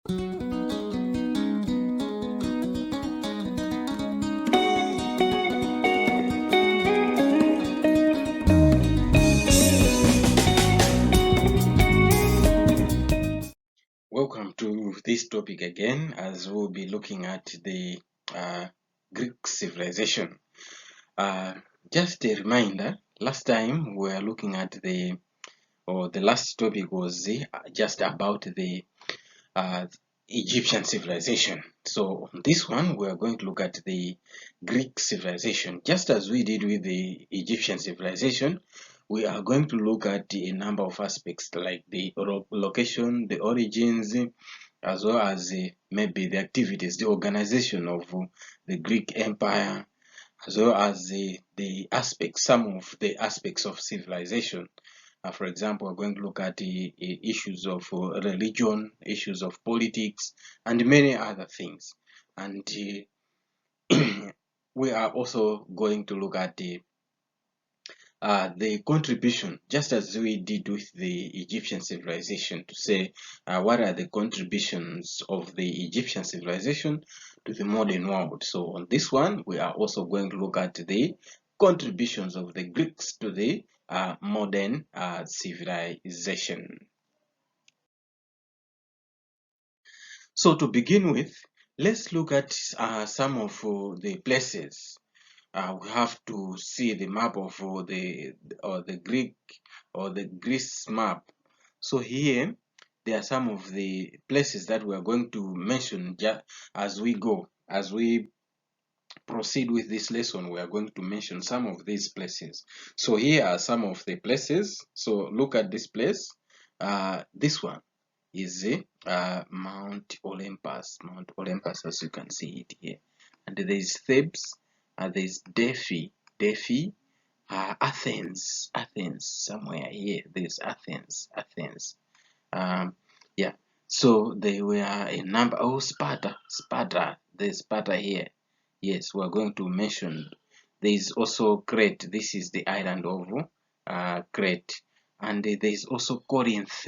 Welcome to this topic again, as we'll be looking at the Greek civilization. Just a reminder, last time we were looking at the last topic was just about the Egyptian civilization. So on this one, we are going to look at the Greek civilization. Just as we did with the Egyptian civilization, we are going to look at a number of aspects like the location, the origins, as well as maybe the activities, the organization of the Greek Empire, as well as some of the aspects of civilization. For example, we're going to look at the issues of religion, issues of politics, and many other things. And we are also going to look at the contribution, just as we did with the Egyptian civilization, to say what are the contributions of the Egyptian civilization to the modern world. So on this one, we are also going to look at the contributions of the Greeks to the modern civilization. So to begin with, let's look at some of the places. We have to see the map of the Greek or the Greece map. So here there are some of the places that we are going to mention as we go. As we proceed with this lesson, we are going to mention some of these places. So here are some of the places. So look at this place. This one is Mount Olympus. Mount Olympus, as you can see it here. And there is Thebes. There's Delphi, Athens, somewhere here. There's Athens. Yeah. So they were a number. Oh, Sparta. There's Sparta here. Yes, we're going to mention. There is also Crete. This is the island of Crete, and there is also Corinth.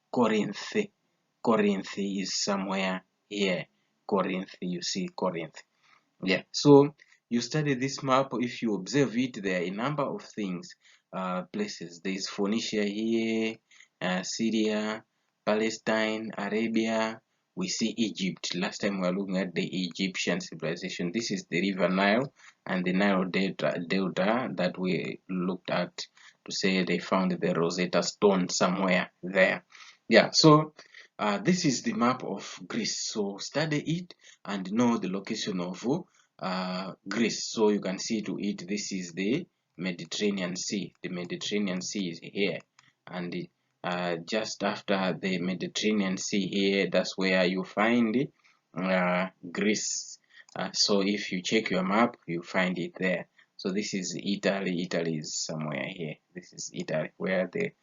Corinth is somewhere here. Corinth. You see Corinth. Yeah. So you study this map. If you observe it, there are a number of things, places. There is Phoenicia here, Syria, Palestine, Arabia. We see Egypt. Last time we were looking at the Egyptian civilization. This is the River Nile and the Nile Delta that we looked at to say they found the Rosetta Stone somewhere there. Yeah, so this is the map of Greece. So study it and know the location of Greece. So you can see to it, this is the Mediterranean Sea. The Mediterranean Sea is here, and just after the Mediterranean Sea here, that's where you find Greece. So if you check your map, you find it there. So this is Italy. Italy is somewhere here. This is Italy, where the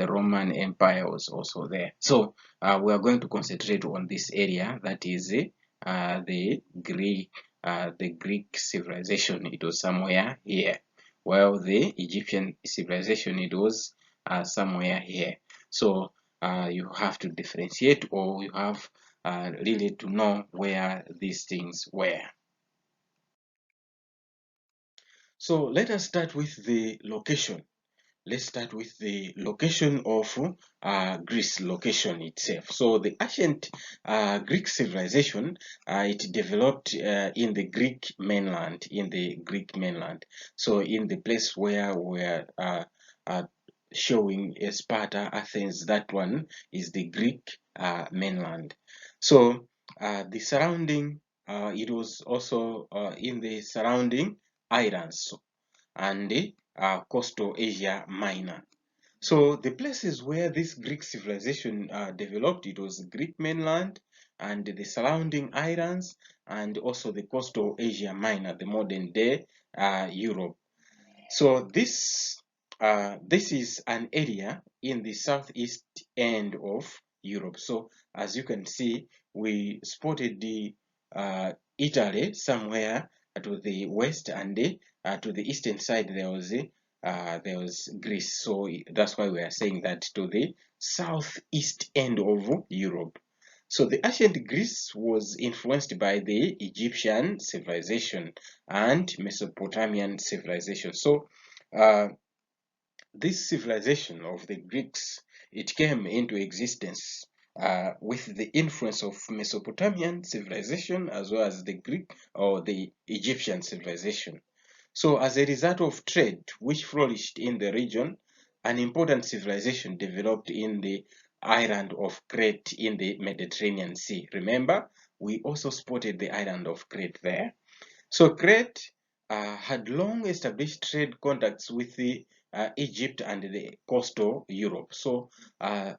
Roman Empire was also there. So we are going to concentrate on this area, that is the Greek civilization. It was somewhere here, while the Egyptian civilization, it was somewhere here. So you have to differentiate, or you have really to know where these things were. So let us start with the location. Let's start with the location of Greece location itself. So the ancient Greek civilization, it developed in the Greek mainland. So in the place where we're showing Sparta, Athens, that one is the Greek mainland. So the surrounding, it was also in the surrounding islands and coastal Asia Minor. So the places where this Greek civilization developed, it was Greek mainland and the surrounding islands, and also the coastal Asia Minor, the modern day Europe. So this is an area in the southeast end of Europe. So as you can see, we spotted the Italy somewhere to the west, and to the eastern side there was Greece. So that's why we are saying that to the southeast end of Europe. So the ancient Greece was influenced by the Egyptian civilization and Mesopotamian civilization. So this civilization of the Greeks, it came into existence with the influence of Mesopotamian civilization as well as the Greek or the Egyptian civilization. So as a result of trade which flourished in the region, an important civilization developed in the island of Crete in the Mediterranean Sea. Remember, we also spotted the island of Crete there. So Crete had long established trade contacts with the Egypt and the coastal Europe. So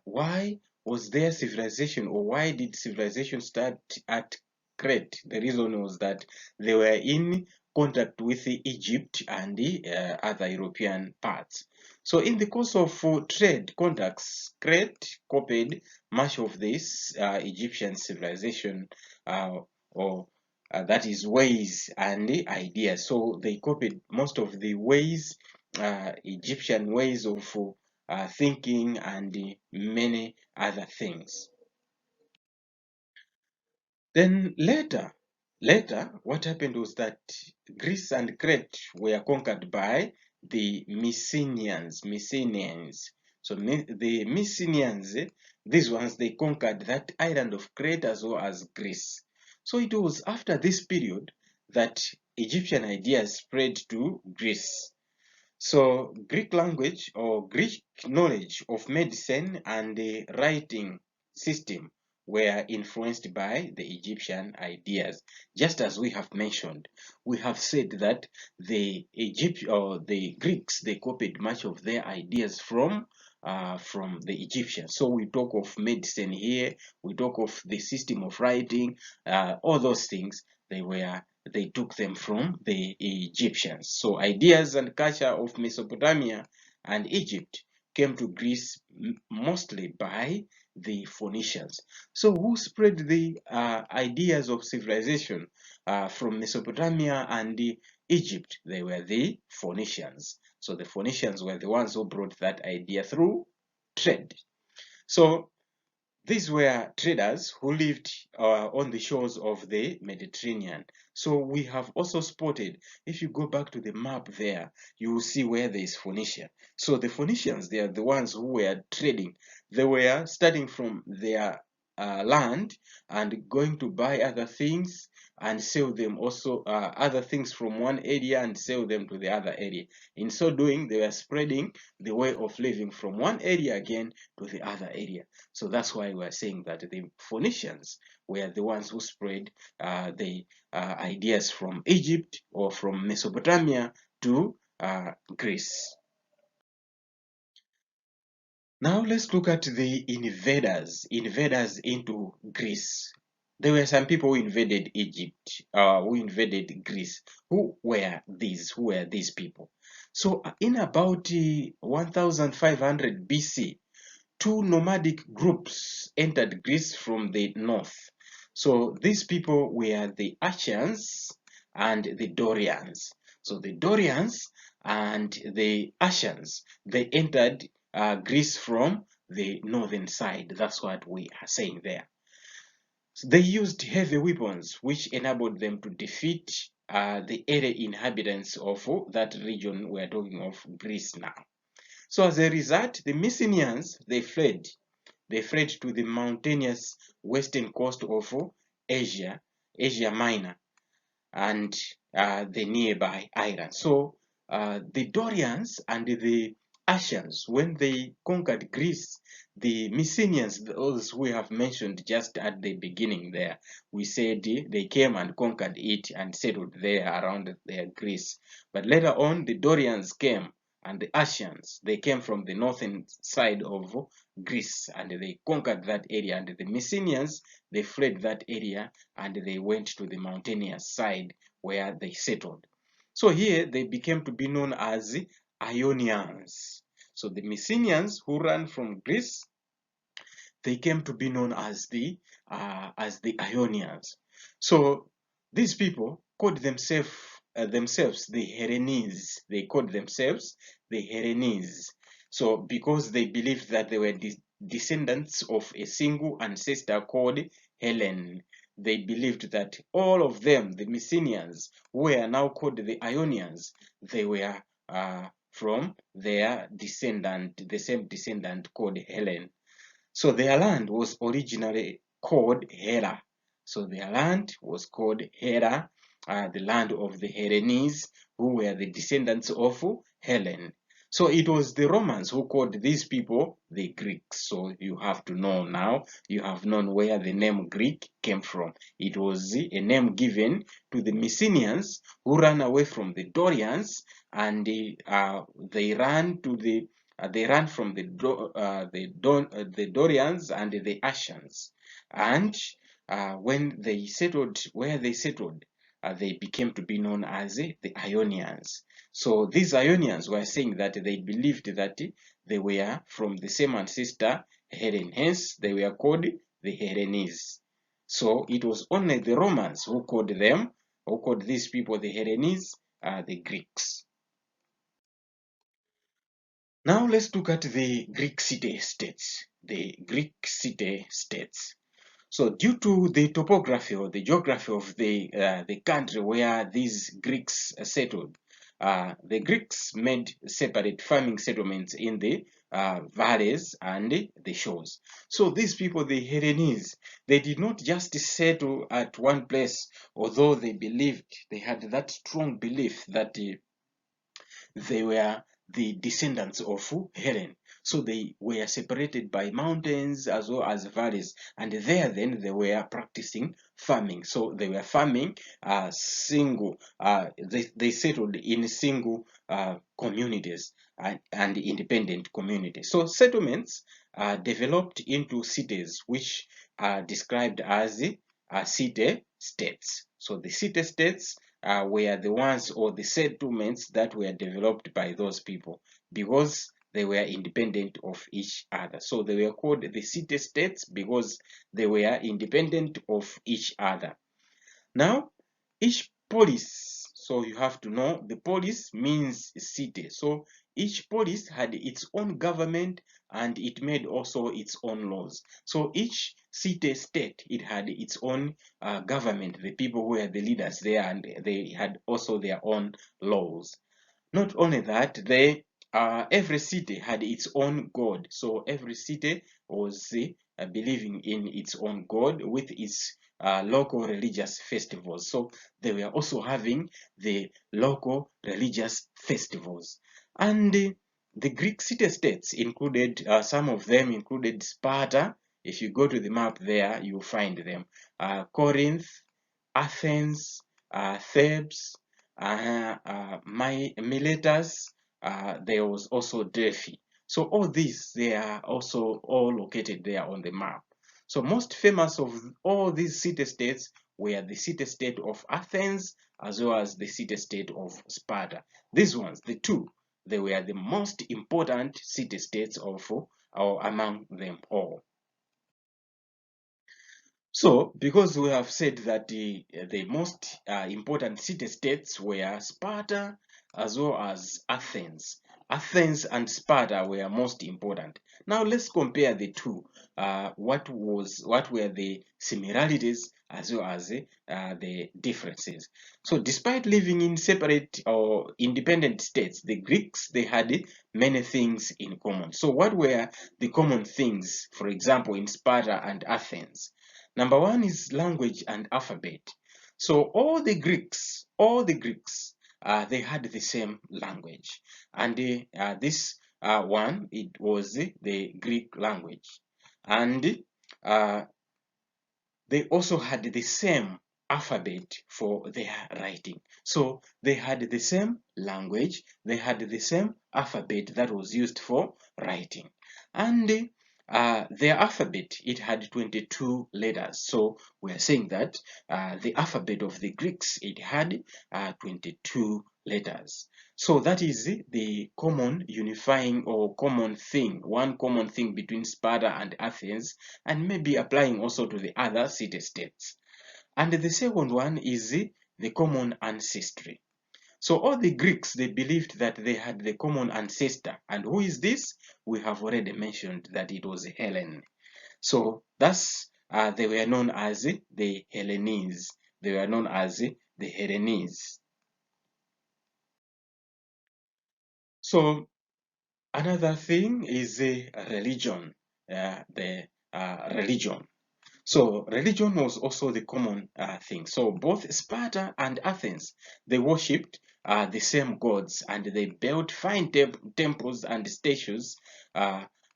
why was there civilization, or why did civilization start at Crete? The reason was that they were in contact with the Egypt and the other European parts. So in the course of trade contacts, Crete copied much of this Egyptian civilization or that is ways and ideas. So they copied most of the ways, Egyptian ways of thinking and many other things. Then later, what happened was that Greece and Crete were conquered by the Mycenaeans. So the Mycenaeans, these ones, they conquered that island of Crete as well as Greece. So it was after this period that Egyptian ideas spread to Greece. So Greek language or Greek knowledge of medicine and the writing system were influenced by the Egyptian ideas. Just as we have mentioned, we have said that the the Greeks, they copied much of their ideas from the Egyptians. So we talk of medicine here, we talk of the system of writing, all those things they took them from the Egyptians. So ideas and culture of Mesopotamia and Egypt came to Greece mostly by the Phoenicians. So who spread the ideas of civilization from Mesopotamia and Egypt? They were the Phoenicians. So the Phoenicians were the ones who brought that idea through trade. So these were traders who lived on the shores of the Mediterranean. So we have also spotted, if you go back to the map there, you will see where there is Phoenicia. So the Phoenicians, they are the ones who were trading. They were starting from their land and going to buy other things and sell them also other things from one area and sell them to the other area. In so doing, they were spreading the way of living from one area again to the other area. So that's why we're saying that the Phoenicians were the ones who spread the ideas from Egypt or from Mesopotamia to Greece. Now let's look at the invaders into Greece. There were some people who invaded Egypt, who invaded Greece. Who were these? Who were these people? So in about 1500 BC, two nomadic groups entered Greece from the north. So these people were the Achaeans and the Dorians. So the Dorians and the Achaeans, they entered Greece from the northern side. That's what we are saying there. So they used heavy weapons, which enabled them to defeat the early inhabitants of that region we are talking of, Greece now. So as a result, the Mycenaeans, they fled. They fled to the mountainous western coast of Asia, Asia Minor, and the nearby islands. So the Dorians and the Asians, when they conquered Greece, the Mycenaeans, those we have mentioned just at the beginning there, we said they came and conquered it and settled there around their Greece. But later on, the Dorians came and the Asians, they came from the northern side of Greece and they conquered that area. And the Mycenaeans, they fled that area and they went to the mountainous side where they settled. So here they became to be known as Ionians. So the Mycenaeans who ran from Greece, they came to be known as the Ionians. So these people called themselves the Hellenes. They called themselves the Hellenes. So because they believed that they were descendants of a single ancestor called Hellen. They believed that all of them, the Mycenaeans, who were now called the Ionians, they were from their descendant, the same descendant called Hellen. So their land was originally called Hera. So their land was called Hera, the land of the Hellenes, who were the descendants of Helen. So it was the Romans who called these people the Greeks. So you have to know now, you have known where the name Greek came from. It was a name given to the Mycenaeans who ran away from the Dorians, and they ran to they ran from the Dorians and the Asians, and when they settled where they settled, they became to be known as the Ionians. So these Ionians were saying that they believed that they were from the same ancestor Helen, hence they were called the Hellenes. So it was only the Romans who called these people the Hellenes, the Greeks. Now let's look at the Greek city-states. The Greek city-states. So due to the topography or the geography of the country where these Greeks settled, the Greeks made separate farming settlements in the valleys and the shores. So these people, the Hellenes, they did not just settle at one place, although they had that strong belief that they were the descendants of Helen. So they were separated by mountains as well as valleys, and there then they were practicing farming. So they were farming they settled in single communities and independent communities. So settlements developed into cities, which are described as city-states. So the city-states were the ones or the settlements that were developed by those people because they were independent of each other. So they were called the city-states because they were independent of each other. Now, each polis, so you have to know the polis means city. So each polis had its own government and it made also its own laws. So each city-state, it had its own government. The people who were the leaders there, and they had also their own laws. Not only that, every city had its own god. So every city was believing in its own god with its local religious festivals. So they were also having the local religious festivals. And the Greek city-states included, some of them included Sparta. If you go to the map there, you'll find them. Corinth, Athens, Thebes, Miletus, there was also Delphi. So all these, they are also all located there on the map. So most famous of all these city-states were the city-state of Athens as well as the city-state of Sparta. These ones, the two, they were the most important city-states or among them all. So, because we have said that the most important city-states were Sparta as well as Athens. Athens and Sparta were most important. Now let's compare the two. What were the similarities as well as the differences? So, despite living in separate or independent states, the Greeks, they had many things in common. So, what were the common things, for example, in Sparta and Athens? Number one is language and alphabet. So all the Greeks, they had the same language, and this one, it was the Greek language, and they also had the same alphabet for their writing. So they had the same language, they had the same alphabet that was used for writing. And their alphabet, it had 22 letters. So we are saying that the alphabet of the Greeks, it had 22 letters. So that is the common unifying or common thing, one common thing between Sparta and Athens, and maybe applying also to the other city-states. And the second one is the common ancestry. So all the Greeks, they believed that they had the common ancestor. And who is this? We have already mentioned that it was Helen. So thus they were known as the Hellenes. They were known as the Hellenes. So another thing is religion. Religion. So religion was also the common thing. So both Sparta and Athens, they worshipped the same gods, and they built fine temples and statues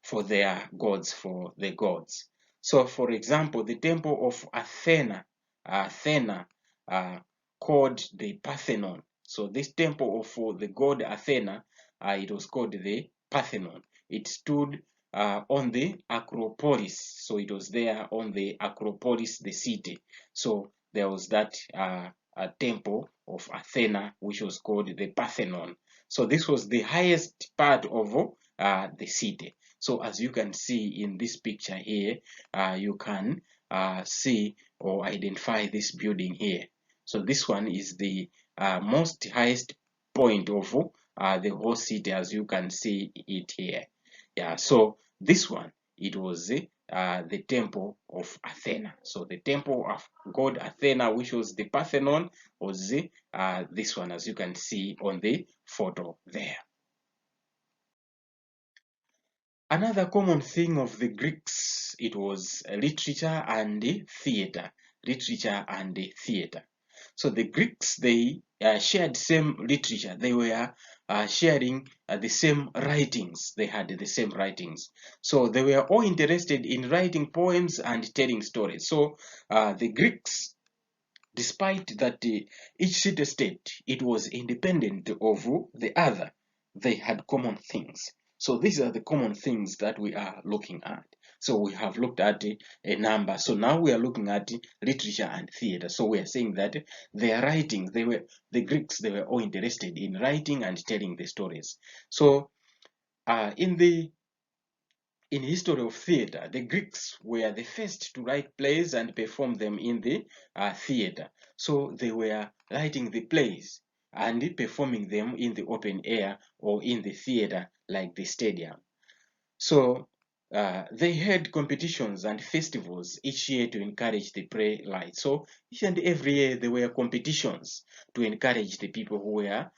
for their gods, for the gods. So for example, the temple of Athena, uh, called the Parthenon. So this temple of the god Athena, it was called the Parthenon. It stood on the Acropolis. So it was there on the Acropolis, the city. So there was that a temple of Athena, which was called the Parthenon. So this was the highest part of the city. So as you can see in this picture here, you can see or identify this building here. So this one is the most highest point of the whole city, as you can see it here. Yeah, so this one, it was the temple of Athena. So the temple of god Athena, which was the Parthenon, was this one, as you can see on the photo there. Another common thing of the Greeks, it was literature and theater. Literature and theater. So the Greeks, they shared same literature. They were sharing the same writings. They had the same writings. So they were all interested in writing poems and telling stories. So the Greeks, despite that each city-state, it was independent of the other, they had common things. So these are the common things that we are looking at. So we have looked at a number. So now we are looking at literature and theater. So we are saying that their writing, the Greeks, they were all interested in writing and telling the stories. So in history of theater, the Greeks were the first to write plays and perform them in the theater. So they were writing the plays and performing them in the open air or in the theater like the stadium. So they had competitions and festivals each year to encourage the playwrights. So each and every year there were competitions to encourage the people who were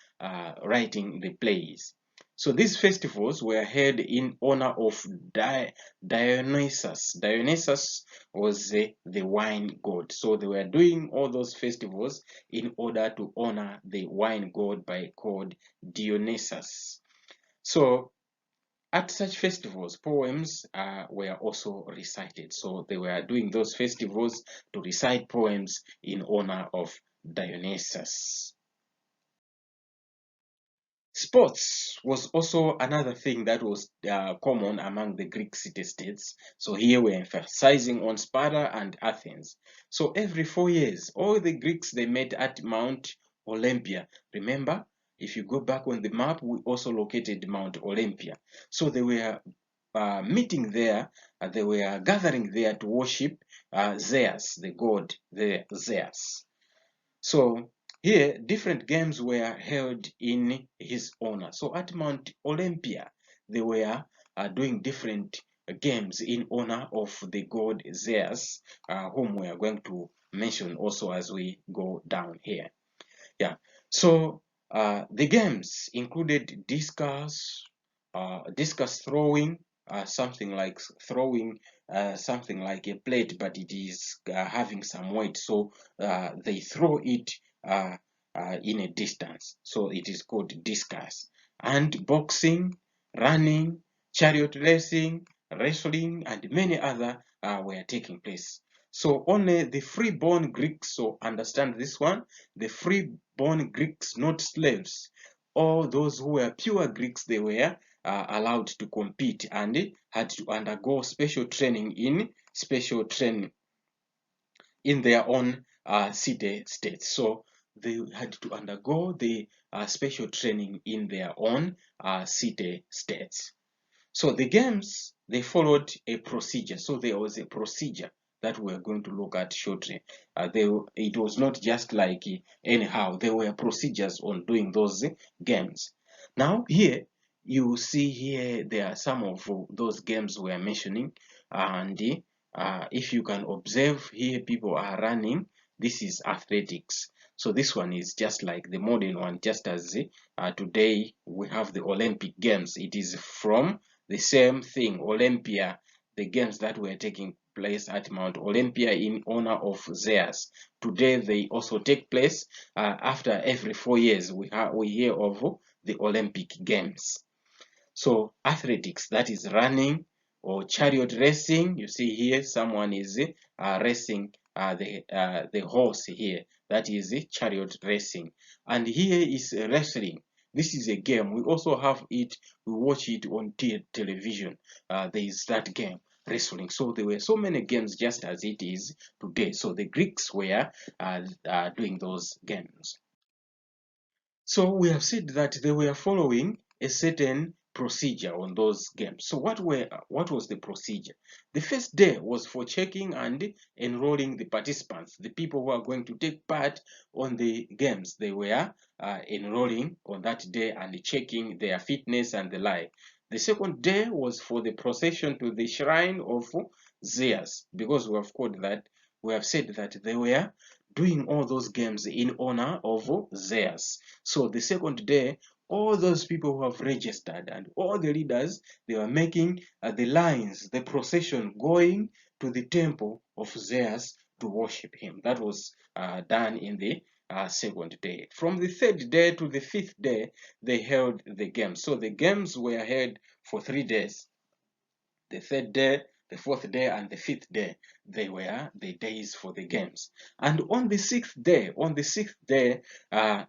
writing the plays. So these festivals were held in honor of Dionysus. Dionysus was the wine god. So they were doing all those festivals in order to honor the wine god by called Dionysus. So at such festivals, poems were also recited. So they were doing those festivals to recite poems in honor of Dionysus. Sports was also another thing that was common among the Greek city-states. So here we're emphasizing on Sparta and Athens. So every 4 years, all the Greeks, they met at Mount Olympia. Remember, if you go back on the map, we also located Mount Olympia. So they were meeting there, they were gathering there to worship Zeus, the god, Zeus. So here, different games were held in his honor. So at Mount Olympia, they were doing different games in honor of the god Zeus, whom we are going to mention also as we go down here. Yeah. So the games included discus throwing, something like throwing something like a plate, but it is having some weight. So they throw it in a distance. So it is called discus. And boxing, running, chariot racing, wrestling, and many other were taking place. So only the free-born Greeks, so understand this one, the free-born Greeks, not slaves, all those who were pure Greeks, they were allowed to compete and had to undergo special training in their own city-states. So they had to undergo the special training in their own city-states. So the games, they followed a procedure. So there was a procedure that we're going to look at shortly. It was not just like anyhow. There were procedures on doing those games. Now here you see here there are some of those games we are mentioning, and if you can observe here, people are running. This is athletics. So this one is just like the modern one, just as today we have the Olympic Games. It is from the same thing, Olympia, the games that were taking place at Mount Olympia in honor of Zeus. Today they also take place after every 4 years. We hear of the Olympic Games. So athletics, that is running or chariot racing. You see here someone is racing the horse here. That is chariot racing. And here is wrestling. This is a game. We also have it. We watch it on television. There is that game, wrestling. So there were so many games just as it is today. So the Greeks were doing those games. So we have said that they were following a certain procedure on those games. So what was the procedure? The first day was for checking and enrolling the participants, the people who are going to take part on the games. They were enrolling on that day and checking their fitness and the like. The second day was for the procession to the shrine of Zeus, because we have said that they were doing all those games in honor of Zeus. So the second day, all those people who have registered and all the leaders, they were making the lines, the procession going to the temple of Zeus to worship him. That was done in the second day. From the third day to the fifth day, they held the games. So the games were held for 3 days. The third day, the fourth day, and the fifth day, they were the days for the games. And on the sixth day,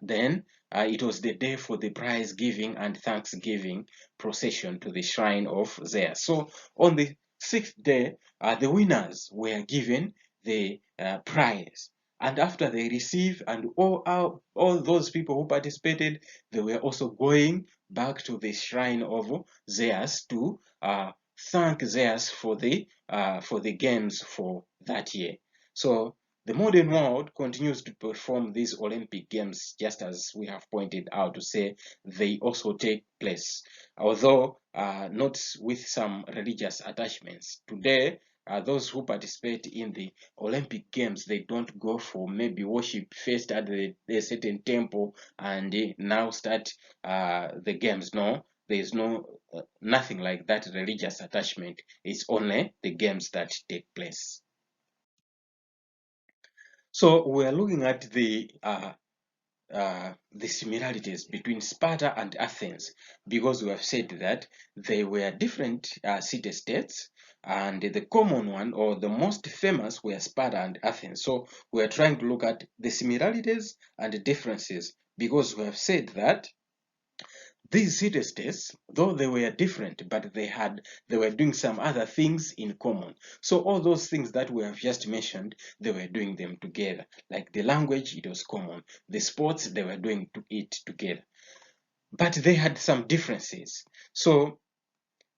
then it was the day for the prize giving and thanksgiving procession to the shrine of Zeus. So on the sixth day, the winners were given the prize. And after they receive, and all those people who participated, they were also going back to the shrine of Zeus to thank Zeus for the games for that year. So the modern world continues to perform these Olympic Games, just as we have pointed out, to say they also take place, although not with some religious attachments. Today, those who participate in the Olympic Games, they don't go for maybe worship first at a certain temple and now start the games. No, there is nothing like that religious attachment. It's only the games that take place. So we are looking at the similarities between Sparta and Athens, because we have said that they were different city-states, and the common one or the most famous were Sparta and Athens. So we are trying to look at the similarities and the differences, because we have said that these city-states, though they were different, but they were doing some other things in common. So all those things that we have just mentioned, they were doing them together. Like the language, it was common. The sports, they were doing it together. But they had some differences. So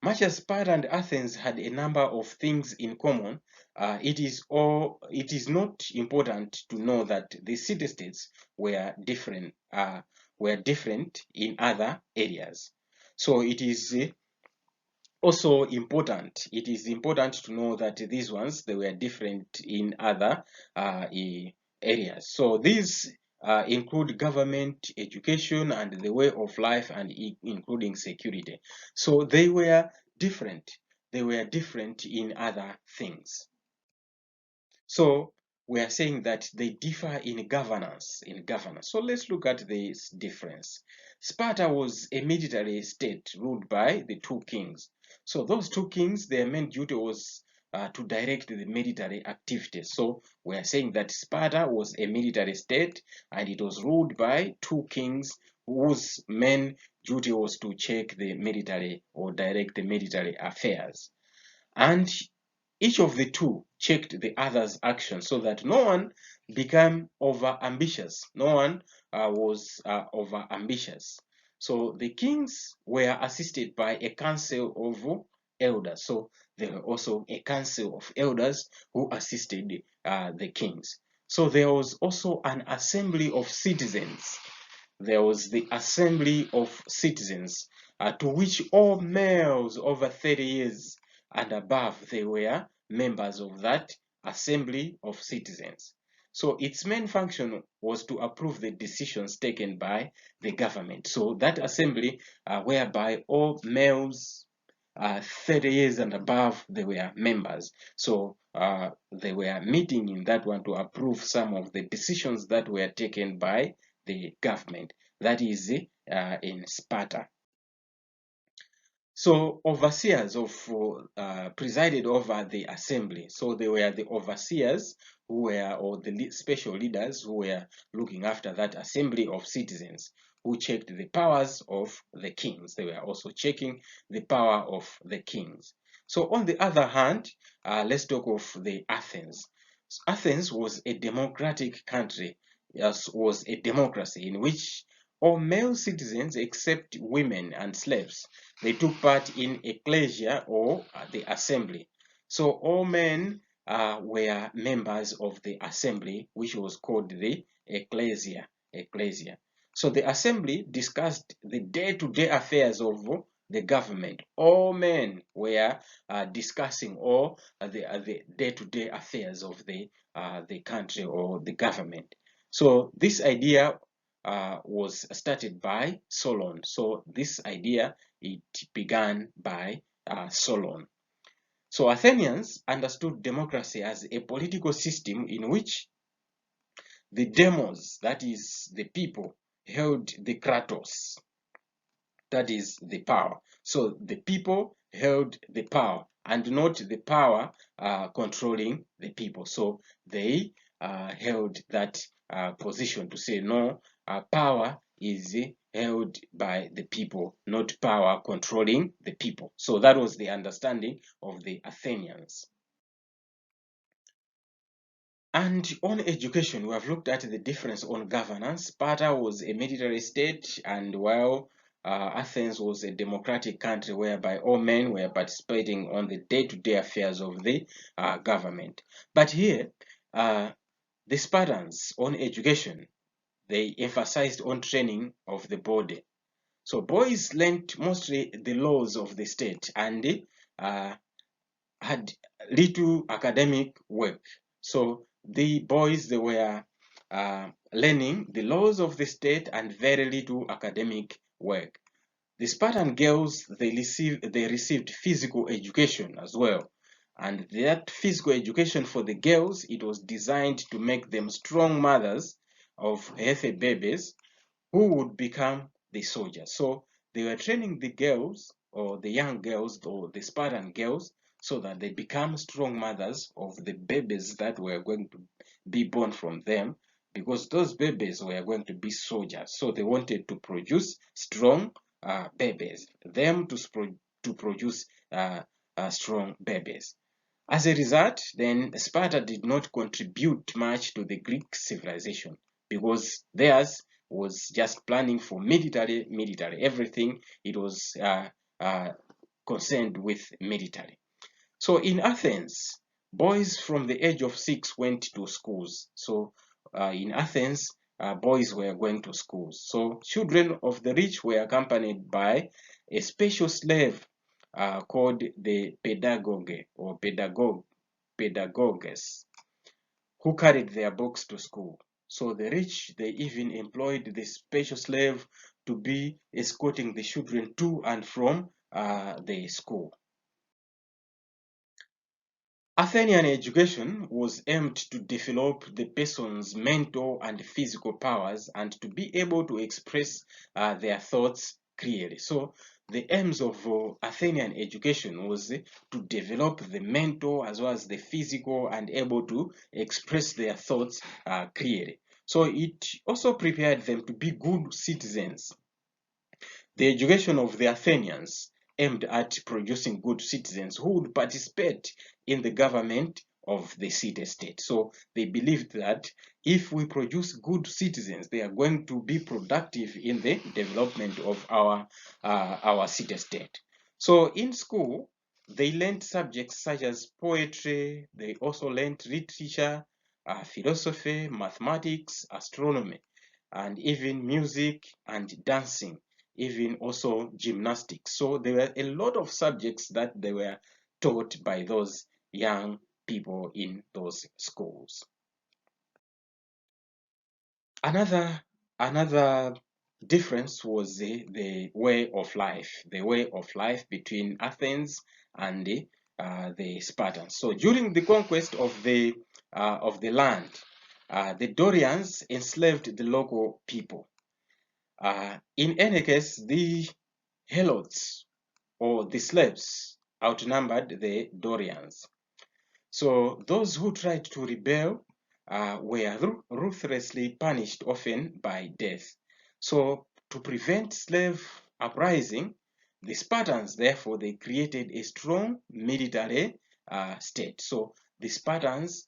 much as Sparta and Athens had a number of things in common, it is not important to know that the city-states were different in other areas. So it is also important. It is important to know that these ones, they were different in other areas. So these include government, education, and the way of life, and including security. So they were different. They were different in other things. So we are saying that they differ in governance. So let's look at this difference. Sparta was a military state ruled by the 2 kings. So those 2 kings, their main duty was to direct the military activities. So we are saying that Sparta was a military state, and it was ruled by 2 kings whose main duty was to check the military or direct the military affairs. And each of the 2 checked the other's actions, so that no one became over ambitious. No one was over ambitious. So the kings were assisted by a council of elders. So there were also a council of elders who assisted the kings. So there was also an assembly of citizens. There was the assembly of citizens, to which all males over 30 years and above, they were members of that assembly of citizens. So its main function was to approve the decisions taken by the government. So that assembly, whereby all males 30 years and above, they were members. So they were meeting in that one to approve some of the decisions that were taken by the government. That is in Sparta. So overseers presided over the assembly. So they were the overseers who were, or the special leaders who were looking after that assembly of citizens, who checked the powers of the kings. They were also checking the power of the kings. So on the other hand, let's talk of the Athens. Athens was a democratic country, was a democracy in which all male citizens except women and slaves, they took part in ecclesia or the assembly. So all men were members of the assembly, which was called the ecclesia. So the assembly discussed the day-to-day affairs of the government. All men were discussing all the day-to-day affairs of the country or the government. So this idea was started by Solon. So this idea, it began by Solon. So Athenians understood democracy as a political system in which the demos, that is the people, held the kratos, that is the power. So the people held the power and not the power controlling the people. So they held that position to say no, power is held by the people, not power controlling the people. So that was the understanding of the Athenians. And on education, we have looked at the difference on governance. Sparta was a military state, and while Athens was a democratic country whereby all men were participating on the day-to-day affairs of the government. But here, the Spartans on education, they emphasized on training of the body. So boys learned mostly the laws of the state and had little academic work. So the boys, they were learning the laws of the state and very little academic work. The Spartan girls, they received physical education as well. And that physical education for the girls, it was designed to make them strong mothers of healthy babies who would become the soldiers. So they were training the girls, or the young girls, or the Spartan girls, so that they become strong mothers of the babies that were going to be born from them, because those babies were going to be soldiers. So they wanted to produce strong babies, them to produce strong babies. As a result, then Sparta did not contribute much to the Greek civilization, because theirs was just planning for military. Everything, it was concerned with military. So in Athens, boys from the age of 6 went to schools. So in Athens, boys were going to schools. So children of the rich were accompanied by a special slave called the pedagogue or pedagogues, who carried their books to school. So the rich, they even employed the special slave to be escorting the children to and from the school. Athenian education was aimed to develop the person's mental and physical powers and to be able to express their thoughts clearly. So the aims of Athenian education was to develop the mental as well as the physical and able to express their thoughts clearly. So it also prepared them to be good citizens. The education of the Athenians aimed at producing good citizens who would participate in the government of the city-state. So they believed that if we produce good citizens, they are going to be productive in the development of our city-state. So in school, they learned subjects such as poetry, they also learned literature, philosophy, mathematics, astronomy, and even music and dancing, even also gymnastics. So there were a lot of subjects that they were taught by those young people in those schools. Another difference was the way of life, between Athens and the Spartans. So during the conquest of the land, the Dorians enslaved the local people. In any case, the helots or the slaves outnumbered the Dorians. So those who tried to rebel were ruthlessly punished, often by death. So to prevent slave uprising, the Spartans, therefore, they created a strong military state. So the Spartans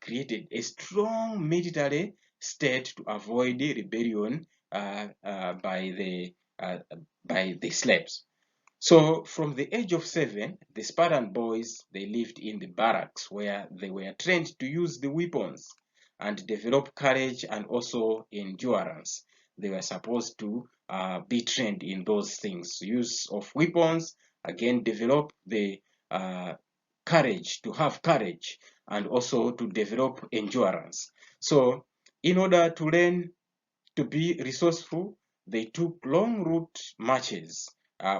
created a strong military state to avoid the rebellion by the slaves. So from the age of 7, the Spartan boys, they lived in the barracks where they were trained to use the weapons and develop courage and also endurance. They were supposed to be trained in those things. Use of weapons, again, develop the courage, to have courage, and also to develop endurance. So in order to learn to be resourceful, they took long route marches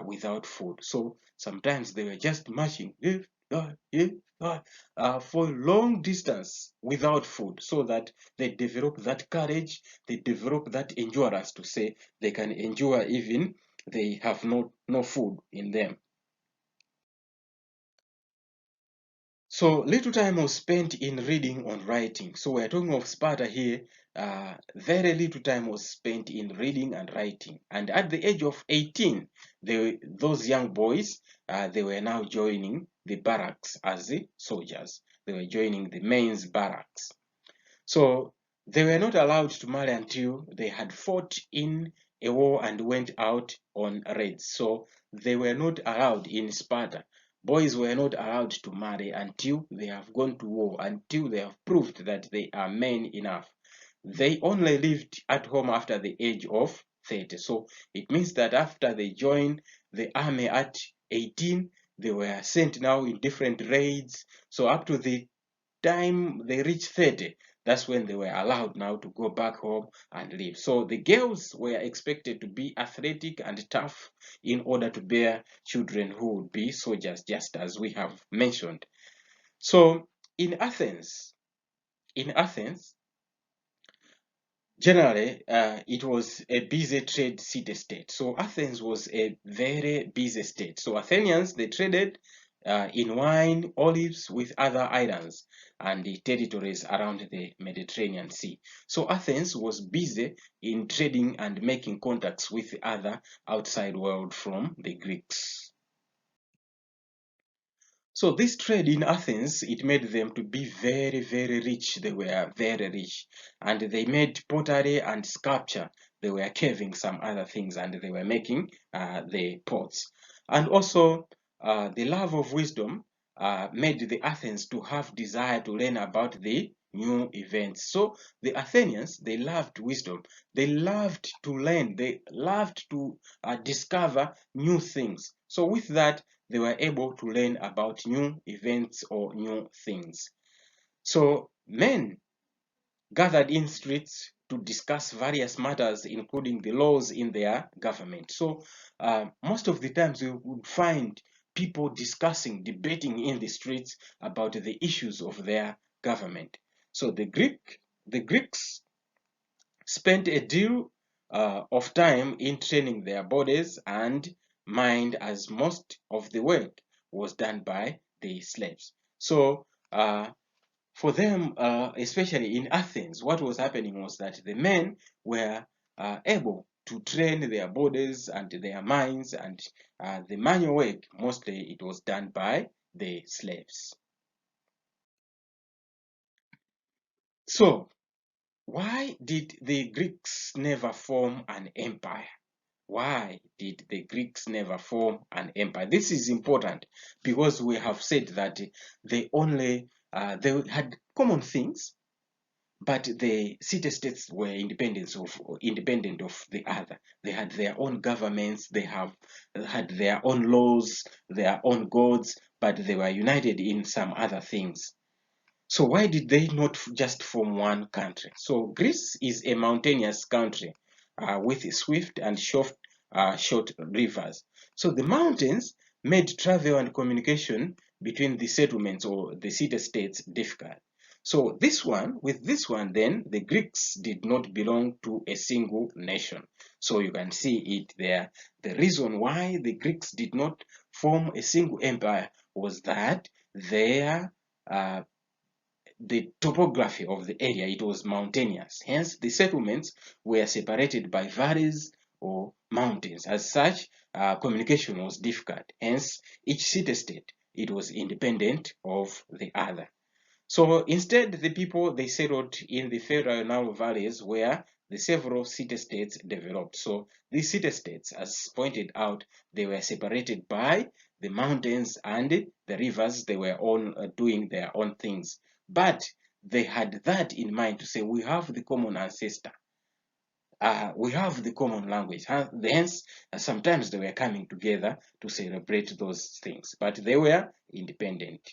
without food. So sometimes they were just marching for long distance without food, so that they develop that courage, they develop that endurance to say they can endure even they have no food in them. So little time was spent in reading and writing. So we're talking of Sparta here. Very little time was spent in reading and writing. And at the age of 18, those young boys, they were now joining the barracks as the soldiers. They were joining the men's barracks. So they were not allowed to marry until they had fought in a war and went out on raids. So they were not allowed in Sparta. Boys were not allowed to marry until they have gone to war, until they have proved that they are men enough. They only lived at home after the age of 30. So it means that after they joined the army at 18, they were sent now in different raids. So up to the time they reached 30, that's when they were allowed now to go back home and live. So the girls were expected to be athletic and tough in order to bear children who would be soldiers, just as we have mentioned. So in Athens, generally, it was a busy trade city-state. So Athens was a very busy state. So Athenians, they traded in wine, olives with other islands and the territories around the Mediterranean Sea. So Athens was busy in trading and making contacts with the other outside world from the Greeks. So this trade in Athens, it made them to be very, very rich. They were very rich. And they made pottery and sculpture. They were carving some other things and they were making the pots. And also the love of wisdom made the Athens to have desire to learn about the new events. So the Athenians, they loved wisdom. They loved to learn. They loved to discover new things. So with that, they were able to learn about new events or new things. So men gathered in streets to discuss various matters, including the laws in their government. So most of the times you would find people discussing, debating in the streets about the issues of their government. So the Greeks spent a deal of time in training their bodies and mind, as most of the work was done by the slaves. So for them, especially in Athens, what was happening was that the men were able to train their bodies and their minds, and the manual work, mostly it was done by the slaves. So why did the Greeks never form an empire? why did the Greeks never form an empire? This is important because we have said that they had common things, but the city-states were independent of the other. They had their own governments, they had their own laws, their own gods, but they were united in some other things. So why did they not just form one country? So Greece is a mountainous country with swift and short rivers. So the mountains made travel and communication between the settlements or the city-states difficult. So with this one, then the Greeks did not belong to a single nation. So you can see it there. The reason why the Greeks did not form a single empire was that their the topography of the area, it was mountainous. Hence, the settlements were separated by valleys or mountains. As such, communication was difficult. Hence, each city-state, it was independent of the other. So instead, the people, they settled in the fertile Nile valleys where the several city-states developed. So these city-states, as pointed out, they were separated by the mountains and the rivers. They were all doing their own things. But they had that in mind to say, we have the common ancestor. We have the common language. Hence, sometimes they were coming together to celebrate those things. But they were independent.